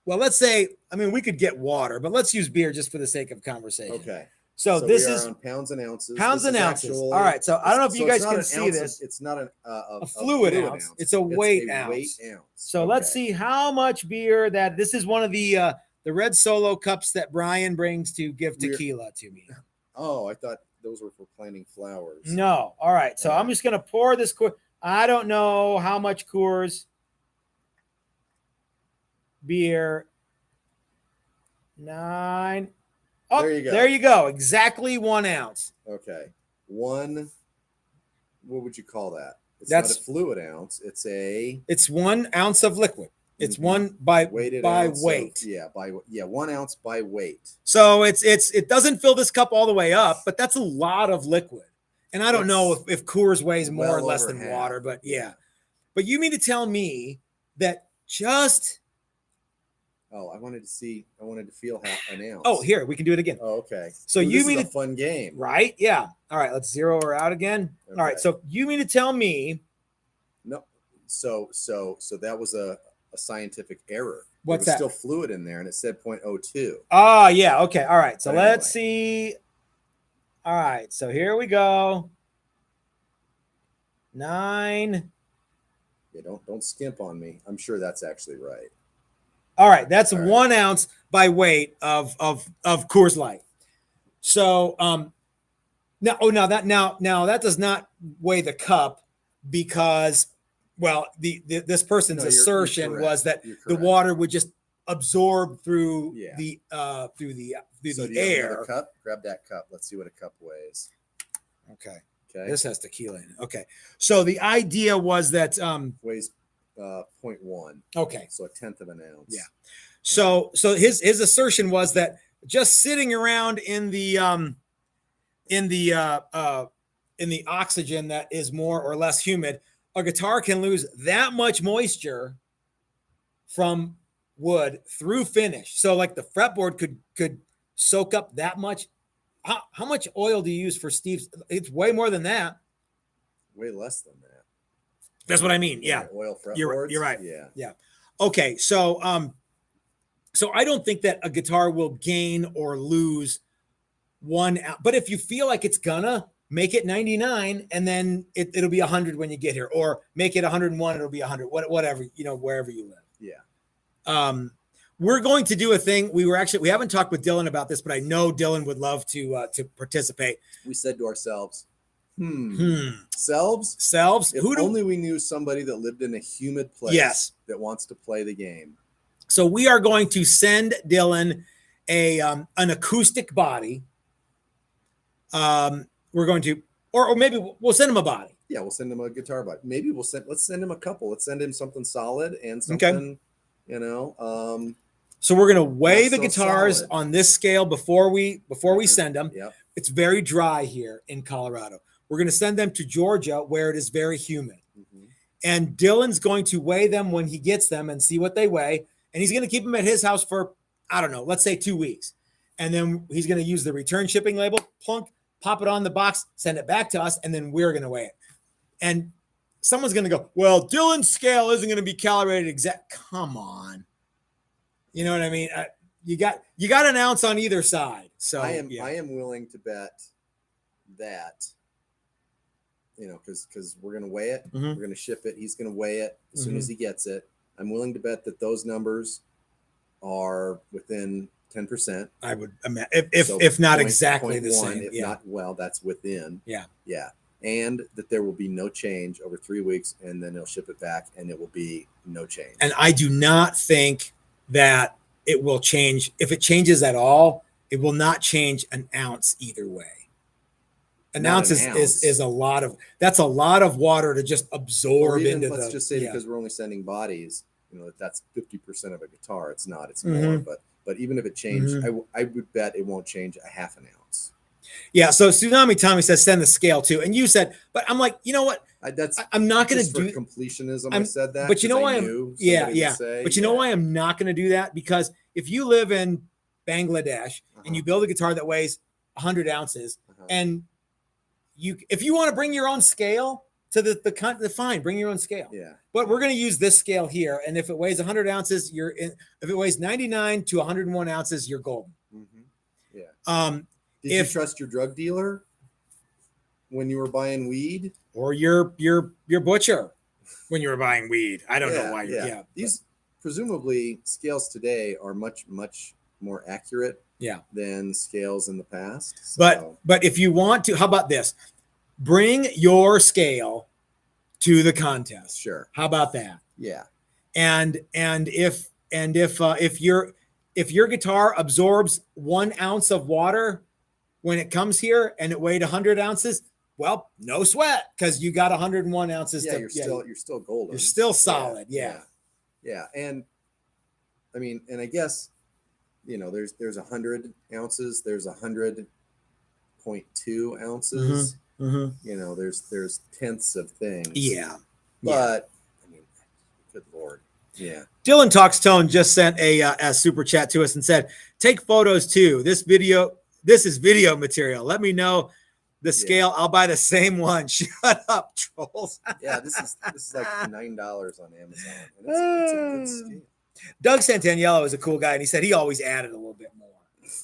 well, let's say, we could get water, but let's use beer just for the sake of conversation. Okay. So this is on pounds and ounces. Pounds and ounces. All right. So I don't know if you guys can see this. It's not a fluid ounce. It's a weight ounce. So let's see how much beer this is one of the red Solo cups that Brian brings to give tequila to me. Oh, I thought those were for planting flowers. No. All right. So I'm just going to pour this. I don't know how much Coors beer. 9. Oh, there you go. Exactly 1 ounce. Okay. What would you call that? That's not a fluid ounce. It's 1 ounce of liquid. It's one by weight. 1 ounce by weight. So it doesn't fill this cup all the way up, but that's a lot of liquid. And I don't know if Coors weighs more or less than water, but yeah. But you mean to tell me that just I wanted to feel an ounce. Oh, here, we can do it again. Oh, okay. So you mean a fun game, right? Yeah. All right, let's zero her out again. Okay. All right. So you mean to tell me? No. So that was a scientific error. What's that? Still fluid in there, and it said 0.02. Oh, yeah. Okay. All right. So let's see. All right. So here we go. 9. Yeah. Don't skimp on me. I'm sure that's actually right. All right, that's All right. 1 ounce by weight of Coors Light. So now that does not weigh the cup because, well, this person's assertion was that the water would just absorb through the air. Cup? Grab that cup. Let's see what a cup weighs. Okay. This has tequila in it. Okay. So the idea was that weighs 0.1. Okay. So a tenth of an ounce. Yeah. So his assertion was that just sitting around in the oxygen that is more or less humid, a guitar can lose that much moisture from wood through finish. So like the fretboard could soak up that much. How much oil do you use for Steve's? It's way more than that. Way less than that. That's what I mean. Yeah. Oil fretboards. You're right. Yeah. Okay. So I don't think that a guitar will gain or lose 1 ounce. But if you feel like it's gonna, make it 99 and then it'll be 100 when you get here, or make it 101, it'll be 100, whatever, wherever you live. Yeah. We're going to do a thing. We haven't talked with Dylan about this, but I know Dylan would love to participate. We said to ourselves, selves. If only we knew somebody that lived in a humid place that wants to play the game. So we are going to send Dylan an acoustic body. We're going to, or maybe we'll send him a body. Yeah, we'll send him a guitar body. Maybe let's send him a couple. Let's send him something solid and something, So we're going to weigh the guitars on this scale before we send them. Yep. It's very dry here in Colorado. We're going to send them to Georgia where it is very humid. Mm-hmm. And Dylan's going to weigh them when he gets them and see what they weigh. And he's going to keep them at his house for, I don't know, let's say 2 weeks. And then he's going to use the return shipping label, plunk, pop it on the box, send it back to us, and then we're going to weigh it. And someone's going to go, well, Dylan's scale isn't going to be calibrated exact. Come on. You know what I mean? You got an ounce on either side. So I am willing to bet that, because we're going to weigh it. Mm-hmm. We're going to ship it. He's going to weigh it as soon as he gets it. I'm willing to bet that those numbers are within 10%. I would imagine, if not exactly the same. If not, well, that's within. Yeah. Yeah. And that there will be no change over 3 weeks, and then they'll ship it back, and it will be no change. And I do not think that it will change. If it changes at all, it will not change an ounce either way. An ounce is a lot of, that's a lot of water to just absorb into let's just say because we're only sending bodies, that's 50% of a guitar. It's not, it's more, but even if it changed, I would bet it won't change a half an ounce. Yeah. So Tsunami Tommy says send the scale too. And you said, but I'm like, you know what? I'm not going to do completionism. I said that. But you know why But you know why I'm not going to do that? Because if you live in Bangladesh and you build a guitar that weighs 100 ounces and if you want to bring your own scale to the fine, bring your own scale. Yeah. But we're going to use this scale here. And if it weighs 100 ounces, you're in. If it weighs 99 to 101 ounces, you're golden. Mm-hmm. Yeah. Did you trust your drug dealer when you were buying weed, or your butcher when you were buying weed? I don't know why. These presumably scales today are much more accurate. Yeah. Than scales in the past. So. But if you want to, how about this? Bring your scale to the contest. Sure. How about that? Yeah. And if your guitar absorbs 1 ounce of water when it comes here and it weighed 100 ounces, well, no sweat, because you got 101 ounces. Yeah, you're still golden. You're still solid. Yeah. And I mean, and I guess, there's 100 ounces, there's 100.2 ounces. Mm-hmm. There's tenths of things. Yeah. But I mean, good Lord. Yeah. Dylan Talks Tone just sent a super chat to us and said, take photos too. This is video material. Let me know the scale. I'll buy the same one. Shut up, trolls. Yeah, this is like $9 on Amazon. And it's a good scale. Doug Santaniello is a cool guy, and he said he always added a little bit more,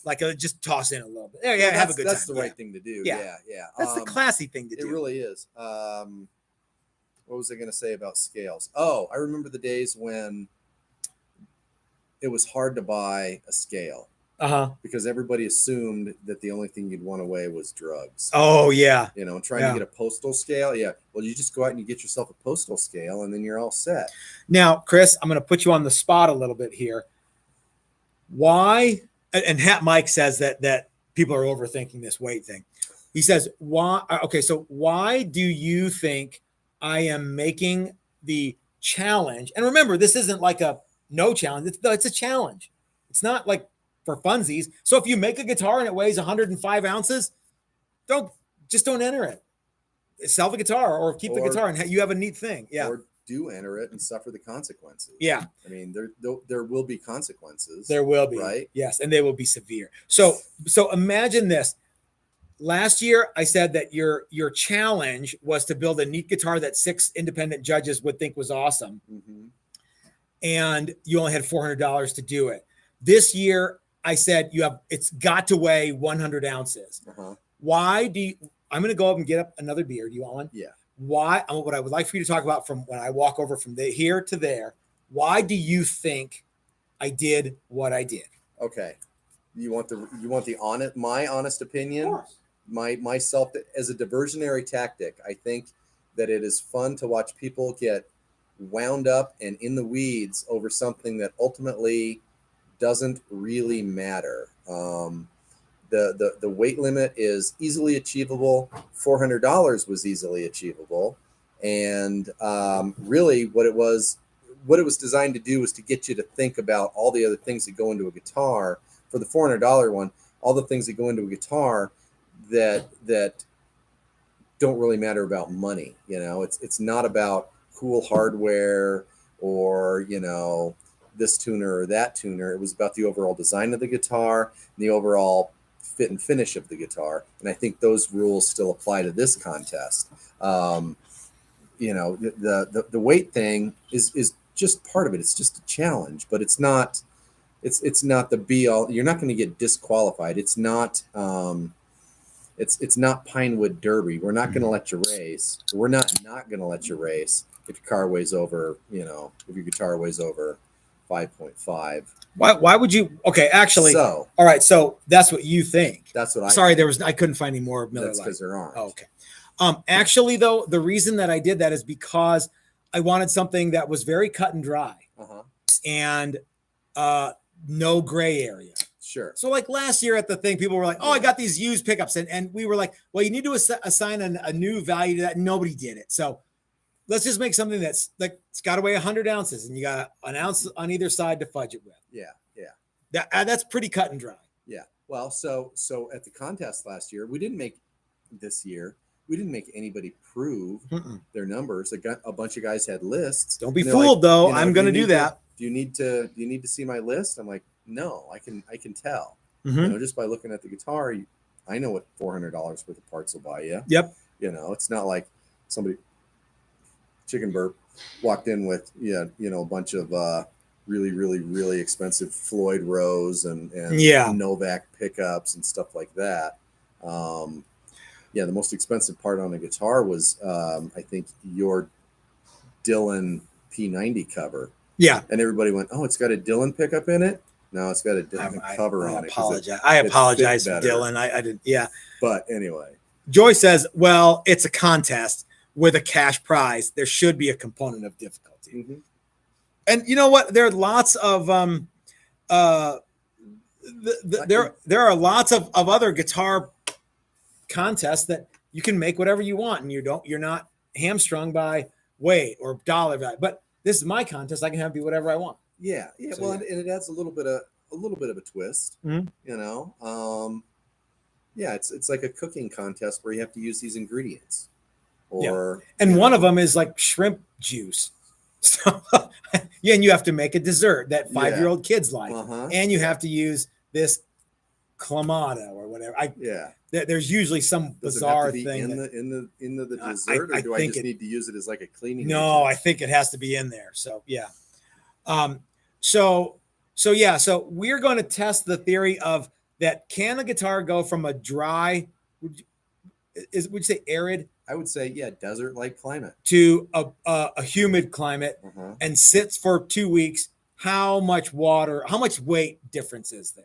like just toss in a little bit. Yeah, have a good time. That's the right thing to do. Yeah. That's the classy thing to do. It really is. What was I going to say about scales? Oh, I remember the days when it was hard to buy a scale. Because everybody assumed that the only thing you'd want to weigh was drugs. Oh yeah. Trying to get a postal scale. Yeah. Well, you just go out and you get yourself a postal scale and then you're all set. Now, Chris, I'm going to put you on the spot a little bit here. Why? And Hat Mike says that people are overthinking this weight thing. He says, why? Okay. So why do you think I am making the challenge? And remember, this isn't like a no challenge. It's a challenge. It's not like for funsies. So if you make a guitar and it weighs 105 ounces, don't enter it. Sell the guitar or keep the guitar and you have a neat thing. Yeah. Or do enter it and suffer the consequences. Yeah. I mean, there will be consequences. There will be. Right. Yes. And they will be severe. So imagine this. Last year, I said that your challenge was to build a neat guitar that 6 independent judges would think was awesome. Mm-hmm. And you only had $400 to do it. This year, I said it's got to weigh 100 ounces. Why I'm going to go up and get up another beer. Do you want one? Yeah. Why? What I would like for you to talk about from when I walk over from here to there. Why do you think I did what I did? Okay. You want my honest opinion? Of course. Myself as a diversionary tactic. I think that it is fun to watch people get wound up and in the weeds over something that ultimately doesn't really matter. The weight limit is easily achievable. $400 was easily achievable, and really what it was designed to do was to get you to think about all the other things that go into a guitar. For the $400 one, all the things that go into a guitar that don't really matter about money. It's not about cool hardware or this tuner or that tuner. It was about the overall design of the guitar and the overall fit and finish of the guitar. And I think those rules still apply to this contest. The weight thing is just part of it. It's just a challenge, but it's not the be all. You're not going to get disqualified. It's not Pinewood Derby. We're not going to let you race. We're not going to let you race if your car weighs over, if your guitar weighs over 5.5. Why would you? Okay, actually. So, all right. So that's what you think. That's what I. Sorry, I couldn't find any more Miller Lite. That's because there aren't. Oh, okay. Actually, though, the reason that I did that is because I wanted something that was very cut and dry, and no gray area. Sure. So like last year at the thing, people were like, "Oh, I got these used pickups," and we were like, "Well, you need to assign a new value to that." Nobody did it, so. Let's just make something that's like it's got to weigh 100 ounces, and you got an ounce on either side to fudge it with. Yeah. That's pretty cut and dry. Yeah. Well, so at the contest last year, we didn't make anybody prove their numbers. A bunch of guys had lists. Don't be fooled, though. I'm going to do that. Do you need to see my list? I'm like, no, I can tell. Just by looking at the guitar, I know what $400 worth of parts will buy you. Yep. It's not like somebody. Chicken burp walked in with a bunch of really, really, really expensive Floyd Rose and Novak pickups and stuff like that. The most expensive part on a guitar was I think your Dylan P90 cover. Yeah. And everybody went, "Oh, it's got a Dylan pickup in it." No, it's got a different cover on it. I apologize, Dylan. I didn't. Yeah. But anyway, Joy says, "Well, it's a contest with a cash prize. There should be a component of difficulty." And you know what? There are lots of there are lots of other guitar contests that you can make whatever you want, and you're not hamstrung by weight or dollar value. But this is my contest. I can have it be whatever I want. Yeah. So, well, and it adds a little bit of a twist. It's like a cooking contest where you have to use these ingredients. And one of them is like shrimp juice. So and you have to make a dessert that 5-year-old kids like, and you have to use this clamato or whatever. There's usually some bizarre thing in the dessert, or do I just need to use it as like a cleaning? No, agent? I think it has to be in there. So yeah. So we're going to test the theory of that. Can a guitar go from a dry, would you say arid? I would say, desert-like climate to a humid climate and sits for 2 weeks. how much weight difference is there.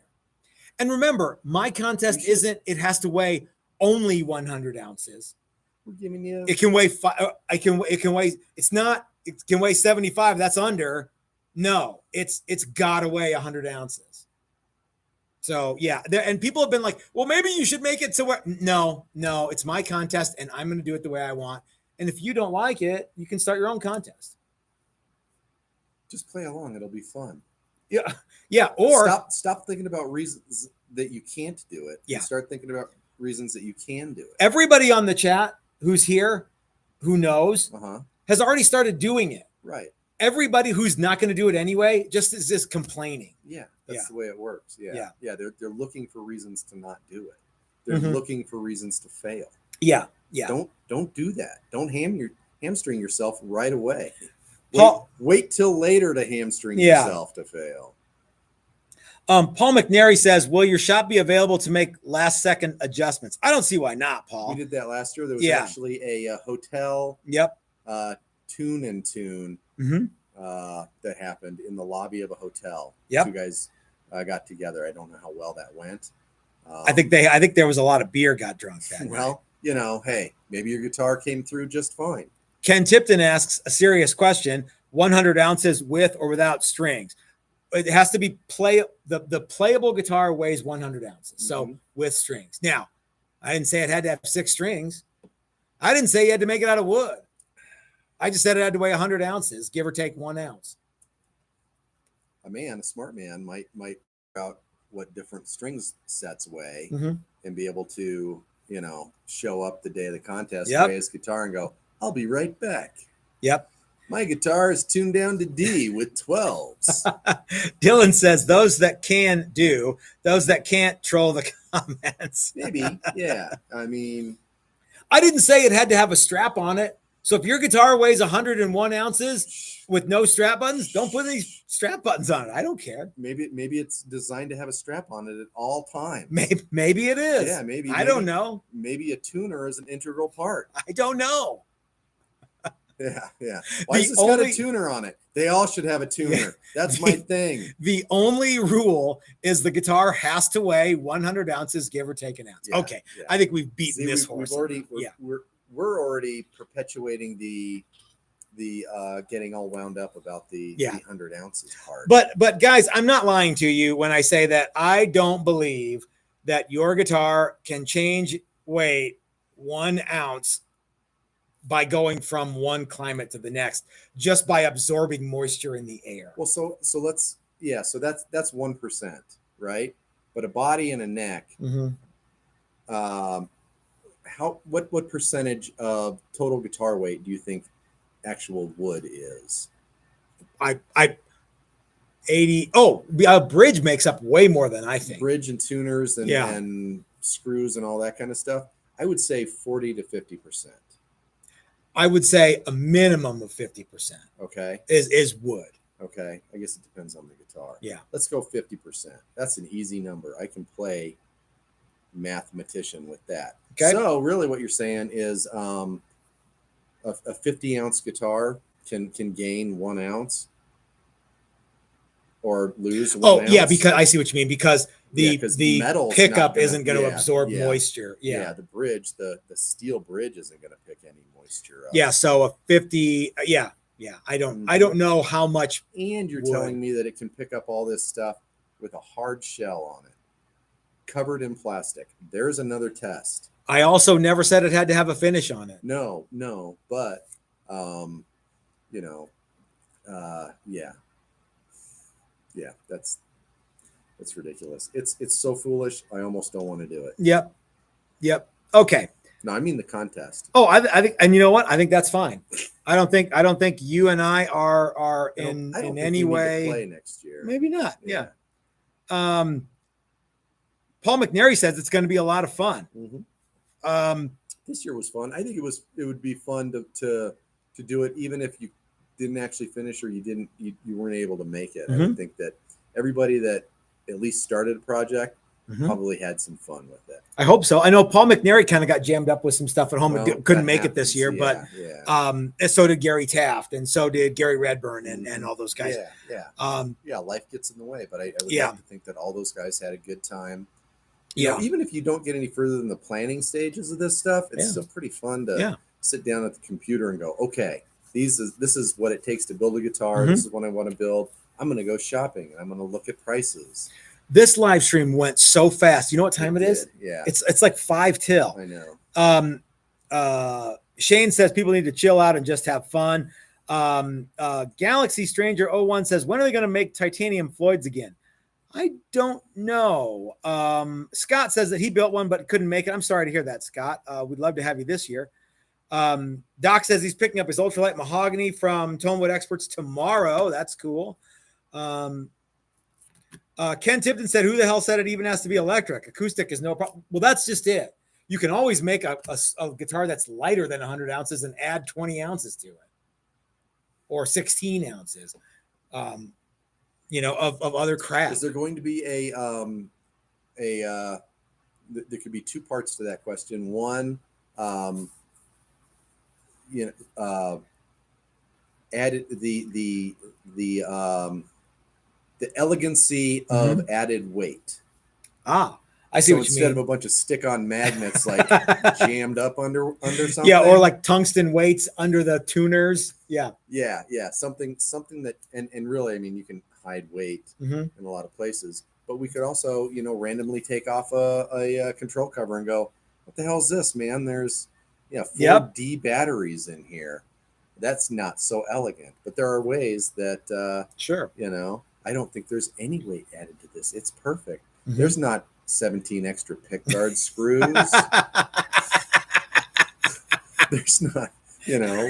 And remember, my contest isn't, it has to weigh only 100 ounces. We're giving you. It can weigh it can weigh, it's not, it can weigh 75. That's under. No, it's got to weigh 100 ounces. So yeah, and people have been like, well, maybe you should make it to where. No, it's my contest, and I'm going to do it the way I want. And if you don't like it, you can start your own contest. Just play along; it'll be fun. Yeah. Or stop thinking about reasons that you can't do it. Yeah. And start thinking about reasons that you can do it. Everybody on the chat who's here, who knows, has already started doing it. Right. Everybody who's not going to do it anyway just is just complaining. Yeah, that's the way it works. Yeah. They're looking for reasons to not do it. They're looking for reasons to fail. Yeah. Don't do that. Don't hamstring yourself right away. Wait till later to hamstring yourself to fail. Paul McNary says, will your shop be available to make last second adjustments? I don't see why not, Paul. We did that last year. There was actually a hotel tune and tune that happened in the lobby of a hotel. Yep. Two guys got together. I don't know how well that went. I think there was a lot of beer got drunk that night. Well, hey, maybe your guitar came through just fine. Ken Tipton asks a serious question: 100 ounces with or without strings? It has to be the playable guitar weighs 100 ounces. So with strings. Now, I didn't say it had to have 6 strings. I didn't say you had to make it out of wood. I just said it had to weigh 100 ounces, give or take 1 ounce. A smart man might figure out what different strings sets weigh and be able to, show up the day of the contest, weigh his guitar and go, I'll be right back. Yep. My guitar is tuned down to D with 12s. Dylan says those that can do, those that can't troll the comments. Maybe. Yeah. I mean, I didn't say it had to have a strap on it. So if your guitar weighs 101 ounces with no strap buttons, don't put any strap buttons on it. I don't care. Maybe it's designed to have a strap on it at all times. Maybe it is. Yeah, maybe. I don't know. Maybe a tuner is an integral part. I don't know. Yeah. Why does this got a tuner on it? They all should have a tuner. That's my thing. The only rule is the guitar has to weigh 100 ounces, give or take an ounce. Yeah, okay. Yeah. I think we've beaten this horse. We're already perpetuating the getting all wound up about the 100 ounces part. But guys, I'm not lying to you when I say that I don't believe that your guitar can change weight 1 ounce by going from one climate to the next, just by absorbing moisture in the air. Well, so that's 1%, right? But a body and a neck, what percentage of total guitar weight do you think actual wood is? 80. Oh, a bridge makes up way more than I think. Bridge and tuners and screws and all that kind of stuff. I would say 40 to 50%. I would say a minimum of 50%. Okay. Is wood. Okay. I guess it depends on the guitar. Yeah. Let's go 50%. That's an easy number. I can play mathematician with that. Okay. So really what you're saying is a 50-ounce guitar can gain 1 ounce or lose 1 ounce. Yeah, because I see what you mean. Because the pickup isn't going to absorb moisture. Yeah, the bridge, the steel bridge isn't going to pick any moisture up. Yeah, so a 50, I don't know how much. And you're telling me that it can pick up all this stuff with a hard shell on it, covered in plastic. There's another test. I also never said it had to have a finish on it. No, but yeah, that's ridiculous. It's so foolish. I almost don't want to do it. Yep. Okay. No, I mean the contest. Oh, I think, and you know what? I think that's fine. I don't think you and I are in any way. Play next year. Maybe not. Yeah. Paul McNary says it's going to be a lot of fun. This year was fun. I think it would be fun to do it even if you didn't actually finish or you weren't able to make it. I would think that everybody that at least started a project probably had some fun with it. I hope so. I know Paul McNary kind of got jammed up with some stuff at home. Well, couldn't make it this year, but so did Gary Taft, and so did Gary Redburn, and all those guys. Life gets in the way, but I would like to think that all those guys had a good time. You know, even if you don't get any further than the planning stages of this stuff, it's still pretty fun to sit down at the computer and go, okay, this is what it takes to build a guitar. This is what I want to build. I'm going to go shopping. I'm going to look at prices. This live stream went so fast. You know what time it is? Yeah. It's like 5 till. I know. Shane says people need to chill out and just have fun. Galaxy Stranger 01 says, when are they going to make titanium Floyds again? I don't know. Scott says that he built one but couldn't make it. I'm sorry to hear that, Scott. We'd love to have you this year. Doc says he's picking up his ultralight mahogany from Tonewood Experts tomorrow. That's cool. Ken Tipton said, who the hell said it even has to be electric? Acoustic is no problem. Well, that's just it. You can always make a guitar that's lighter than 100 ounces and add 20 ounces to it, or 16 ounces, of other crap. Is there going to be there could be two parts to that question. One, added the elegancy of added weight. I see what you mean. Instead of a bunch of stick-on magnets like jammed up under something. Yeah, or like tungsten weights under the tuners. Yeah. Something that and really, I mean, you can hide weight in a lot of places, but we could also, randomly take off a control cover and go, what the hell is this, man? There's 4D batteries in here. That's not so elegant, but there are ways that sure. I don't think there's any weight added to this. It's perfect. There's not 17 extra pickguard screws. There's not,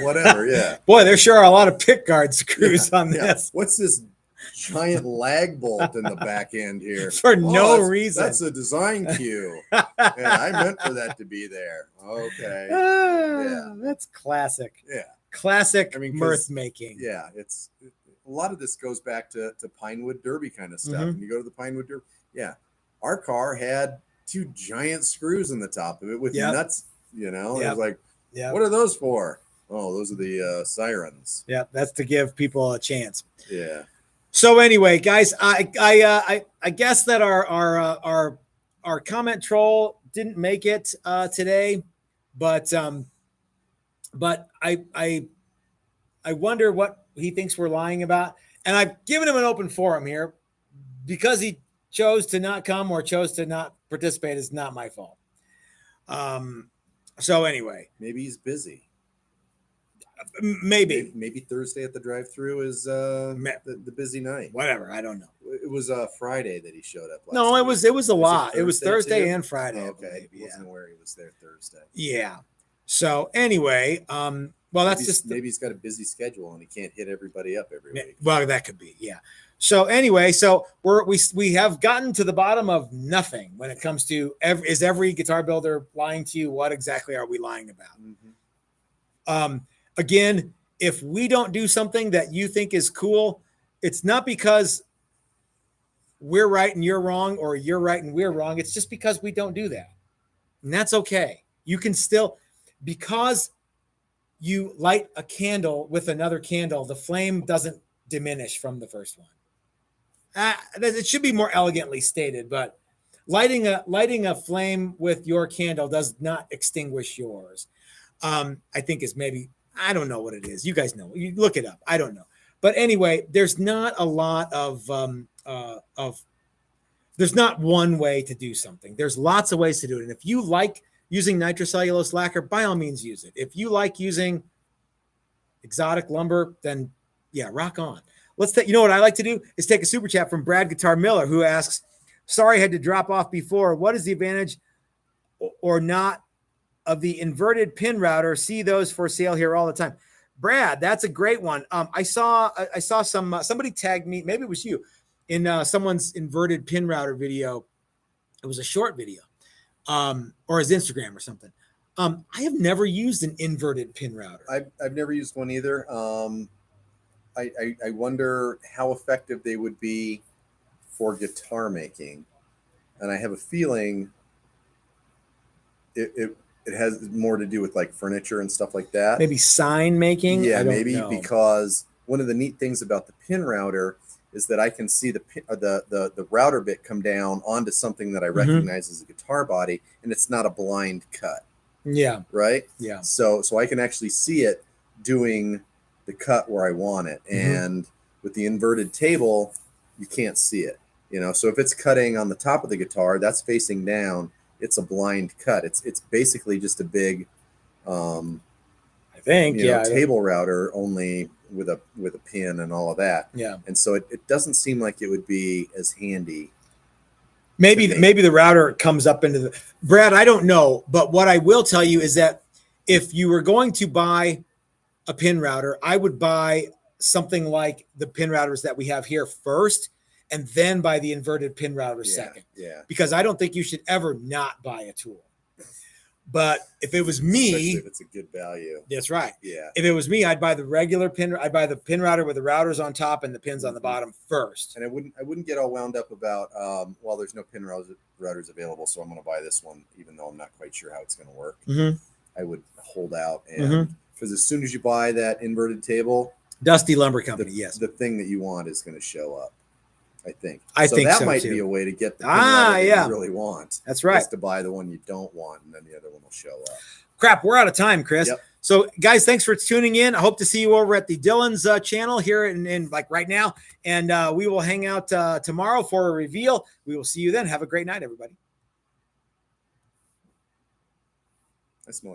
whatever. Yeah. Boy, there sure are a lot of pickguard screws on this. What's this giant lag bolt in the back end here? For no reason. That's a design cue. I meant for that to be there. Okay. That's classic. Yeah. Classic mirth making. Yeah. It's a lot of this goes back to Pinewood Derby kind of stuff. When you go to the Pinewood Derby, our car had 2 giant screws in the top of it with nuts, It was like, what are those for? Oh, those are the sirens. Yeah, that's to give people a chance. Yeah. So anyway, guys, I guess that our comment troll didn't make it today, but I wonder what he thinks we're lying about, and I've given him an open forum here because he chose to not come or chose to not participate is not my fault. So anyway, maybe he's busy. Maybe Thursday at the drive-thru is the busy night. Whatever, I don't know. It was Friday that he showed up. No, it was a lot. It was Thursday and Friday. Okay, I wasn't aware he was there Thursday. Yeah. So anyway, well, that's just maybe he's got a busy schedule and he can't hit everybody up every week. Well, that could be, yeah. So anyway, we have gotten to the bottom of nothing when it comes to is every guitar builder lying to you? What exactly are we lying about? Again, if we don't do something that you think is cool, it's not because we're right and you're wrong, or you're right and we're wrong. It's just because we don't do that. And that's okay. You can still, because you light a candle with another candle, the flame doesn't diminish from the first one. It should be more elegantly stated, but lighting a flame with your candle does not extinguish yours. I think is maybe, I don't know what it is. You guys know. You look it up. I don't know. But anyway, there's not a lot of there's not one way to do something. There's lots of ways to do it. And if you like using nitrocellulose lacquer, by all means use it. If you like using exotic lumber, then rock on. You know what I like to do is take a super chat from Brad Guitar Miller, who asks, sorry, I had to drop off before. What is the advantage or not of the inverted pin router? See those for sale here all the time. Brad, that's a great one. I saw somebody tagged me, maybe it was you, in someone's inverted pin router video. It was a short video, or his Instagram or something. I have never used an inverted pin router. I've never used one either. I wonder how effective they would be for guitar making. and I have a feeling it has more to do with like furniture and stuff like that. Maybe sign making. Yeah, I don't maybe know. because one of the neat things about the pin router is that I can see the router bit come down onto something that I recognize as a guitar body, and it's not a blind cut. Yeah. Right. Yeah. So I can actually see it doing the cut where I want it, and with the inverted table, you can't see it. So if it's cutting on the top of the guitar, that's facing down. It's a blind cut. It's basically just a big, I think, table router only with a pin and all of that. Yeah. And so it doesn't seem like it would be as handy. Maybe the router comes up into the Brad. I don't know, but what I will tell you is that if you were going to buy a pin router, I would buy something like the pin routers that we have here first, and then buy the inverted pin router second. Yeah. Because I don't think you should ever not buy a tool. But if it was me, especially if it's a good value. That's right. Yeah. If it was me, I'd buy the regular pin. I'd buy the pin router with the routers on top and the pins on the bottom first. And I wouldn't get all wound up about well, there's no pin routers available, so I'm going to buy this one, even though I'm not quite sure how it's going to work. I would hold out, and because as soon as you buy that inverted table, Dusty Lumber Company, the thing that you want is going to show up. I think so that might be a way to get the pin router that you really want. That's right. Just to buy the one you don't want, and then the other one will show up. Crap, we're out of time, Chris. Yep. So, guys, thanks for tuning in. I hope to see you over at the Dylan's channel here in like right now, and we will hang out tomorrow for a reveal. We will see you then. Have a great night, everybody. I smell